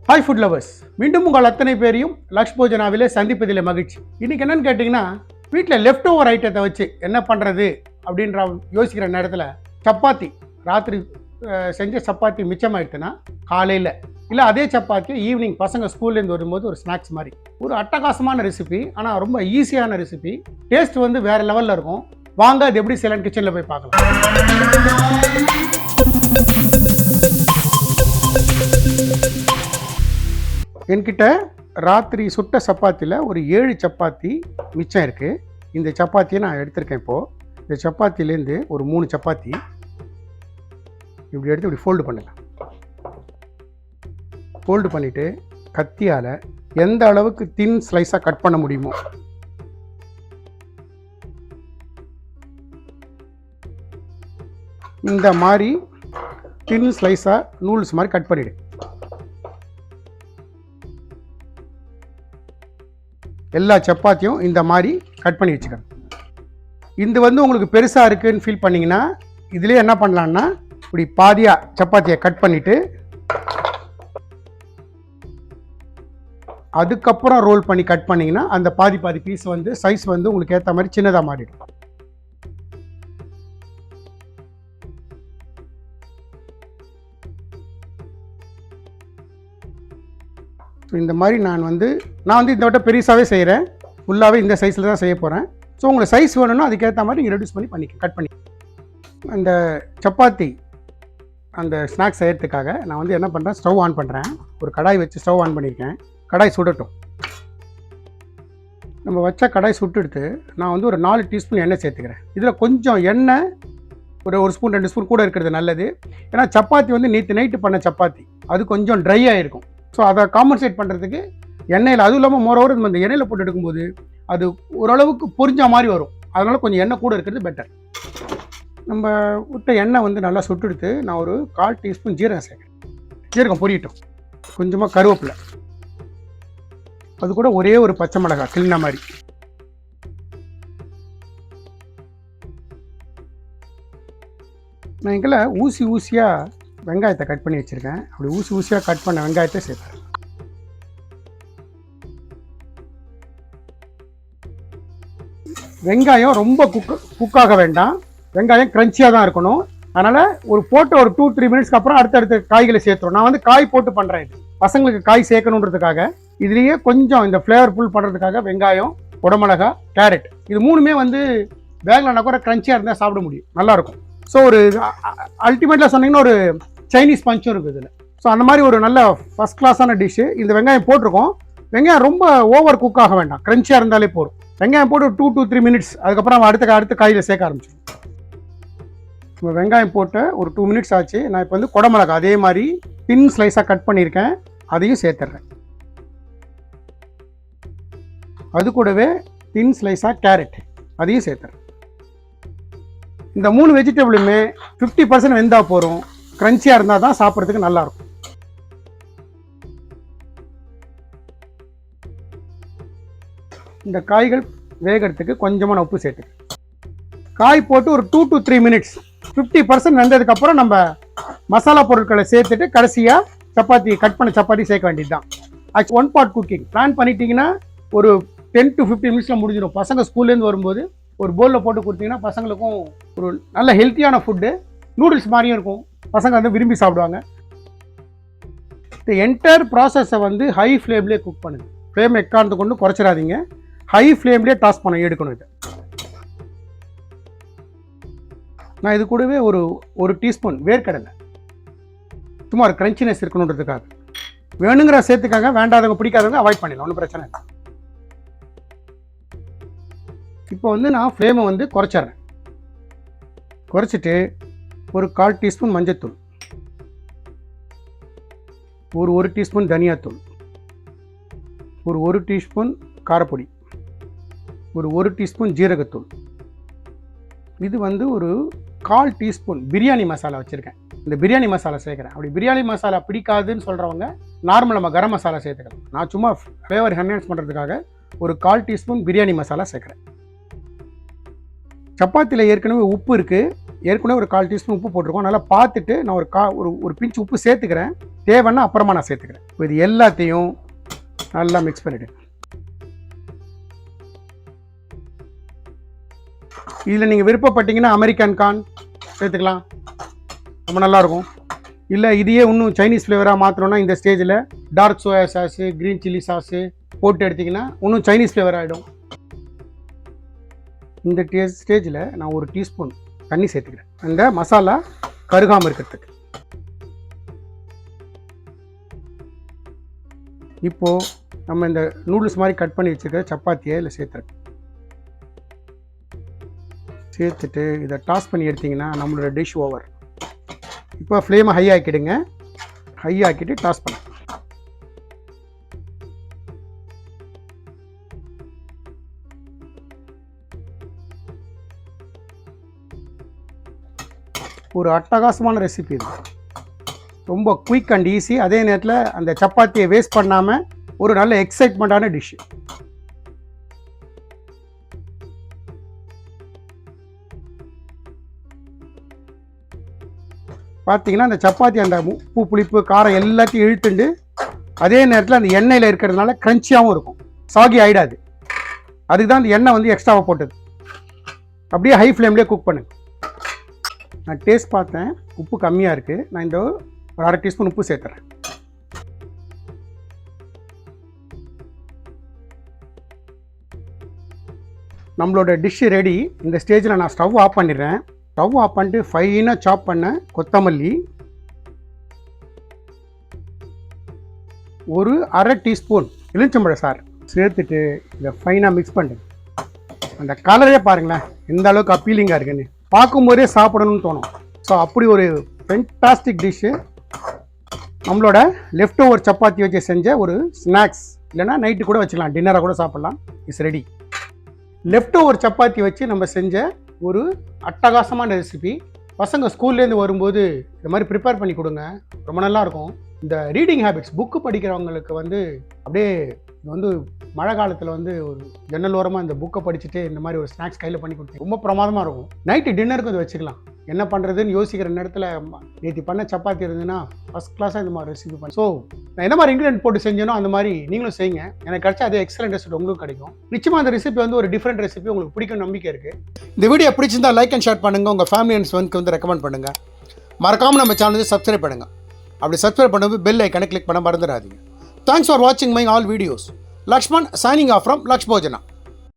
Hi food lovers, மீண்டும் உங்கள் அத்தனை பேரையும் லக்ஷ் போஜனாவிலே சந்திப்பதில் மகிழ்ச்சி. இன்றைக்கி என்னென்னு கேட்டிங்கன்னா, வீட்டில் லெஃப்ட் ஓவர் ஐட்டத்தை வச்சு என்ன பண்ணுறது அப்படின்ற யோசிக்கிற நேரத்தில் சப்பாத்தி, ராத்திரி செஞ்ச சப்பாத்தி மிச்சமாயிடுச்சுன்னா காலையில் இல்லை அதே சப்பாத்தி ஈவினிங் பசங்க ஸ்கூல்லேருந்து வரும்போது ஒரு ஸ்நாக்ஸ் மாதிரி ஒரு அட்டகாசமான ரெசிபி. ஆனால் ரொம்ப ஈஸியான ரெசிபி, டேஸ்ட் வந்து வேறு லெவலில் இருக்கும். வாங்க அது எப்படி செய்யலான்னு கிச்சனில் போய் பார்க்கலாம். என்கிட்ட ராத்திரி சுட்ட சப்பாத்தியில் ஒரு 7 சப்பாத்தி மிச்சம் இருக்குது. இந்த சப்பாத்தியை நான் எடுத்திருக்கேன். இப்போது இந்த சப்பாத்திலேருந்து ஒரு 3 சப்பாத்தி இப்படி எடுத்து இப்படி ஃபோல்டு பண்ணுங்கள். ஃபோல்டு பண்ணிவிட்டு கத்தியால் எந்த அளவுக்கு தின் ஸ்லைஸாக கட் பண்ண முடியுமோ இந்த மாதிரி தின் ஸ்லைஸாக நூல்ஸ் மாதிரி கட் பண்ணிவிடு. எல்லா சப்பாத்தியும் இந்த மாதிரி கட் பண்ணி வச்சுக்கணும். இது வந்து உங்களுக்கு பெருசாக இருக்குதுன்னு ஃபீல் பண்ணிங்கன்னா இதிலே என்ன பண்ணலான்னா இப்படி பாதியாக சப்பாத்தியை கட் பண்ணிவிட்டு அதுக்கப்புறம் ரோல் பண்ணி கட் பண்ணிங்கன்னா அந்த பாதி பீஸ் வந்து சைஸ் வந்து உங்களுக்கு ஏற்ற மாதிரி சின்னதாக மாறிடும். ஸோ இந்த மாதிரி நான் வந்து இந்த விட்ட பெருசாகவே செய்கிறேன். ஃபுல்லாகவே இந்த சைஸில் தான் செய்ய போகிறேன். ஸோ உங்களுக்கு சைஸ் வேணும்னா அதுக்கேற்ற மாதிரி நீங்கள் ரெடியூஸ் பண்ணி கட் பண்ணி அந்த சப்பாத்தி அந்த ஸ்நாக்ஸ் செய்கிறதுக்காக நான் வந்து என்ன பண்ணுறேன், ஸ்டவ் ஆன் பண்ணுறேன். ஒரு கடாய் வச்சு ஸ்டவ் ஆன் பண்ணியிருக்கேன். கடாய் சுடட்டும். நம்ம வச்ச கடாய் சுட்டுடுத்து நான் வந்து ஒரு 4 டீஸ்பூன் எண்ணெய் சேர்த்துக்கிறேன். இதில் கொஞ்சம் எண்ணெய் ஒரு ஸ்பூன் 2 ஸ்பூன் கூட இருக்கிறது நல்லது. ஏன்னா சப்பாத்தி வந்து நேற்று நைட்டு பண்ண சப்பாத்தி அது கொஞ்சம் ட்ரை ஆகிருக்கும். ஸோ அதை காம்பன்சேட் பண்ணுறதுக்கு எண்ணெயில், அதுவும் இல்லாமல் மோரோவர் நம்ம இந்த எண்ணெயில் போட்டு எடுக்கும்போது அது ஓரளவுக்கு பொரிஞ்ச மாதிரி வரும். அதனால் கொஞ்சம் எண்ணெய் கூட இருக்கிறது பெட்டர். நம்ம விட்ட எண்ணெய் வந்து நல்லா சுட்டுடுத்து நான் ஒரு 1/4 டீஸ்பூன் ஜீரகம் சேர்க்குறேன். ஜீரகம் பொரியட்டும். கொஞ்சமாக கருவேப்பிலை, அது கூட ஒரே ஒரு பச்சை மிளகாய் கிள்ளின மாதிரி. நான் எங்களை ஊசியாக வெங்காயத்தை கட் பண்ணி வச்சுருக்கேன். அப்படி ஊசியாக கட் பண்ண வெங்காயத்தை சேர்த்துறேன். வெங்காயம் ரொம்ப குக்காக வேண்டாம். வெங்காயம் க்ரன்ச்சியாக தான் இருக்கணும். அதனால் ஒரு 2-3 மினிட்ஸ்க்கு அப்புறம் அடுத்தடுத்த காய்களை சேர்த்துரும். நான் வந்து காய் போட்டு பண்ணுறேன். இது பசங்களுக்கு காய் சேர்க்கணுன்றதுக்காக இதுலேயே கொஞ்சம் இந்த ஃப்ளேவர்ஃபுல் பண்ணுறதுக்காக வெங்காயம், குடமிளகா, கேரட் இது 3மே வந்து வேகலைன்னா கூட க்ரன்ச்சியாக இருந்தால் சாப்பிட முடியும், நல்லாயிருக்கும். ஸோ ஒரு அல்டிமேட்டில் சொன்னீங்கன்னா ஒரு சைனீஸ் பஞ்சும் இருக்குது இதில். ஸோ அந்த மாதிரி ஒரு நல்ல ஃபஸ்ட் கிளாஸான டிஷ்ஷு. இந்த வெங்காயம் போட்டிருக்கோம். வெங்காயம் ரொம்ப ஓவர் குக் ஆக வேண்டாம், க்ரன்ச்சியாக இருந்தாலே போதும். வெங்காயம் போட்டு 2-3 மினிட்ஸ், அதுக்கப்புறம் அடுத்த காயில் சேர்க்க ஆரம்பிச்சிடும். இப்போ வெங்காயம் போட்டு ஒரு 2 மினிட்ஸ் ஆச்சு. நான் இப்போ வந்து குடமிளகா அதே மாதிரி தின் ஸ்லைஸாக கட் பண்ணியிருக்கேன், அதையும் சேர்த்துட்றேன். அது கூடவே தின் ஸ்லைஸாக கேரட் அதையும் சேர்த்துறேன். இந்த 3 வெஜிடபிளுமே 50% வெந்தால் போகிறோம். க்ரன்ச்சியாக இருந்தால் தான் சாப்பிட்றதுக்கு நல்லாயிருக்கும். இந்த காய்கள் வேகிறதுக்கு கொஞ்சமான உப்பு சேர்த்துக்கிறேன். காய் போட்டு ஒரு 2-3 மினிட்ஸ் 50% வெந்ததுக்கப்புறம் நம்ம மசாலா பொருட்களை சேர்த்துட்டு கடைசியாக கட் பண்ண சப்பாத்தி சேர்க்க வேண்டியது தான். 1 பாட் குக்கிங் பிளான் பண்ணிட்டீங்கன்னா ஒரு 10-15 மினிட்ஸில் முடிஞ்சிடும். பசங்க ஸ்கூல்லேருந்து வரும்போது ஒரு பவுலில் போட்டு கொடுத்தீங்கன்னா பசங்களுக்கும் ஒரு நல்ல ஹெல்த்தியான ஃபுட்டு, நூடுல்ஸ் மாதிரியும் இருக்கும். பசங்க வந்து விரும்பி சாப்பிடுவாங்க. இந்த என்டையர் ப்ராசஸை வந்து ஹை ஃப்ளேம்லேயே குக் பண்ணுங்க. ஃப்ளேம் எக்காந்து கொண்டு குறைச்சிடாதீங்க. ஹை ஃப்ளேம்லேயே டாஸ் பண்ண எடுக்கணும். இதை நான் இது கூடவே ஒரு டீஸ்பூன் வேர்க்கடலை, சும்மா ஒரு க்ரன்ச்சினஸ் இருக்கணுன்றதுக்காக வேணுங்கிற சேர்த்துக்காங்க. வேண்டாதவங்க, பிடிக்காதவங்க அவாய்ட் பண்ணிடலாம், ஒன்றும் பிரச்சனை இல்லை. இப்போ வந்து நான் ஃப்ளேமை வந்து குறைச்சிட்றேன். குறைச்சிட்டு ஒரு 1/4 டீஸ்பூன் மஞ்சத்தூள், ஒரு டீஸ்பூன் தனியாத்தூள், ஒரு டீஸ்பூன் காரப்பொடி, ஒரு டீஸ்பூன் ஜீரகத்தூள், இது வந்து ஒரு 1/4 டீஸ்பூன் பிரியாணி மசாலா வச்சுருக்கேன். இந்த பிரியாணி மசாலா சேர்க்குறேன். அப்படி பிரியாணி மசாலா பிடிக்காதுன்னு சொல்கிறவங்க நார்மல் நம்ம கரம் மசாலா சேர்த்துக்கலாம். நான் சும்மா ஃப்ளேவர் என்ஹான்ஸ் பண்ணுறதுக்காக ஒரு 1/4 டீஸ்பூன் பிரியாணி மசாலா சேர்க்குறேன். சப்பாத்தியில் ஏற்கனவே உப்பு இருக்குது. ஏற்கனவே ஒரு 1/4 டீஸ்பூன் உப்பு போட்டிருக்கோம். நல்லா பார்த்துட்டு நான் ஒரு பிஞ்ச் உப்பு சேர்த்துக்கிறேன். தேவைன்னா அப்புறமா நான் சேர்த்துக்கிறேன். இது எல்லாத்தையும் நல்லா மிக்ஸ் பண்ணிவிடுங்க. இதில் நீங்கள் விருப்பப்பட்டீங்கன்னா அமெரிக்கன் கார்ன் சேர்த்துக்கலாம், ரொம்ப நல்லாயிருக்கும். இல்லை இதையே இன்னும் சைனீஸ் ஃப்ளேவராக மாற்றணும்னா இந்த ஸ்டேஜில் dark soya sauce, green chilli sauce போட்டு எடுத்திங்கன்னா இன்னும் சைனீஸ் ஃப்ளேவர் ஆகிடும். இந்த ஸ்டேஜில் நான் 1 டீஸ்பூன் தண்ணி சேர்த்துக்கிறேன், அந்த மசாலா கருகாமல் இருக்கிறதுக்கு. இப்போது நம்ம இந்த நூடுல்ஸ் மாதிரி கட் பண்ணி வச்சுருக்க சப்பாத்தியை இதில் சேர்த்துட்டு இதை டாஸ் பண்ணி எடுத்திங்கன்னா நம்மளோட டிஷ் ஓவர். இப்போ ஃப்ளேமை ஹை ஆக்கிடுங்க, ஹை ஆக்கிட்டு டாஸ் பண்ண. ஒரு அட்டகாசமான ரெசிபி இது, ரொம்ப குயிக் அண்ட் ஈஸி. அதே நேரத்தில் அந்த சப்பாத்தியை வேஸ்ட் பண்ணாமல் ஒரு நல்ல எக்ஸைட்மெண்ட்டான டிஷ்ஷு. பார்த்தீங்கன்னா அந்த சப்பாத்தி அந்த உப்பு புளிப்பு காரம் எல்லாத்தையும் இழுத்துண்டு அதே நேரத்தில் அந்த எண்ணெயில் இருக்கிறதுனால க்ரன்ச்சியாகவும் இருக்கும், சாகி ஆகிடாது. அதுக்கு தான் அந்த எண்ணெய் வந்து எக்ஸ்ட்ராவாக போட்டது. அப்படியே ஹை ஃப்ளேம்லேயே குக் பண்ணுங்க. நான் டேஸ்ட் பார்த்தேன், உப்பு கம்மியாக இருக்குது. நான் இந்த ஒரு 1/2 டீஸ்பூன் உப்பு சேர்த்துறேன். நம்மளோட டிஷ்ஷு ரெடி. இந்த ஸ்டேஜில் நான் ஸ்டவ் ஆஃப் பண்ணிடுறேன். ஸ்டவ் ஆஃப் பண்ணிட்டு ஃபைனாக சாப் பண்ண கொத்தமல்லி, ஒரு 1/2 டீஸ்பூன் எலுமிச்சம்பழ சாறு சேர்த்துட்டு இதை ஃபைனாக மிக்ஸ் பண்ணுங்க. அந்த கலரே பாருங்களேன் எந்த அளவுக்கு அப்பீலிங்காக இருக்குன்னு, பார்க்கும்போதே சாப்பிடணும்னு தோணும். ஸோ அப்படி ஒரு ஃபென்டாஸ்டிக் டிஷ்ஷு. நம்மளோட லெஃப்ட் ஓவர் சப்பாத்தி வச்சு செஞ்ச ஒரு ஸ்நாக்ஸ், இல்லைனா நைட்டு கூட வச்சுக்கலாம், டின்னராக கூட சாப்பிட்லாம். Is ready. Left over chapati வச்சு நம்ம செஞ்ச ஒரு அட்டகாசமான ரெசிபி. பசங்க ஸ்கூல்லேருந்து வரும்போது இந்த மாதிரி ப்ரிப்பேர் பண்ணி கொடுங்க, ரொம்ப நல்லாயிருக்கும். இந்த ரீடிங் ஹேபிட்ஸ், புக்கு படிக்கிறவங்களுக்கு வந்து அப்படியே இது வந்து மழை காலத்தில் வந்து ஒரு ஜன்னல் ஓரமாக இந்த புக்கை படிச்சுட்டு இந்த மாதிரி ஒரு ஸ்நாக்ஸ் கையில் பண்ணி கொடுத்தேன், ரொம்ப பிரமாதமாக இருக்கும். நைட்டு டின்னருக்கு இது வச்சுக்கலாம். என்ன பண்ணுறதுன்னு யோசிக்கிற நேரத்தில் நேற்று பண்ண சப்பாத்தி இருந்ததுன்னா ஃபஸ்ட் கிளாஸாக இந்த மாதிரி ரெசிபி பண்ணி. ஸோ நான் என்ன மாதிரி இன்க்ரீடியன்ட் போட்டு செஞ்சேனோ அந்த மாதிரி நீங்களும் செய்யுங்க. எனக்கு கிடைச்சா அதே எக்ஸலண்ட் ரெசிபி உங்களுக்கு கிடைக்கும். நிச்சயமாக அந்த ரெசிபி வந்து ஒரு டிஃப்ரெண்ட் ரெசிபி, உங்களுக்கு பிடிக்கும் நம்பிக்கை இருக்குது. இந்த வீடியோ பிடிச்சிருந்தா லைக் அண்ட் ஷேர் பண்ணுங்கள், உங்கள் ஃபேமிலி அண்ட் ஃப்ரெண்ட்ஸ்க்கு வந்து ரெக்கமெண்ட் பண்ணுங்கள். மறக்காமல் நம்ம சேனலுக்கு சப்ஸ்கிரைப் பண்ணுங்கள். அப்படி சப்ஸ்கிரைப் பண்ணும்போது பெல் ஐக்கனை கிளிக் பண்ண மறந்துடாதீங்க. தேங்க்ஸ் ஃபார் வாட்சிங் my all videos. Lakshman signing off from Laksh Bhojana.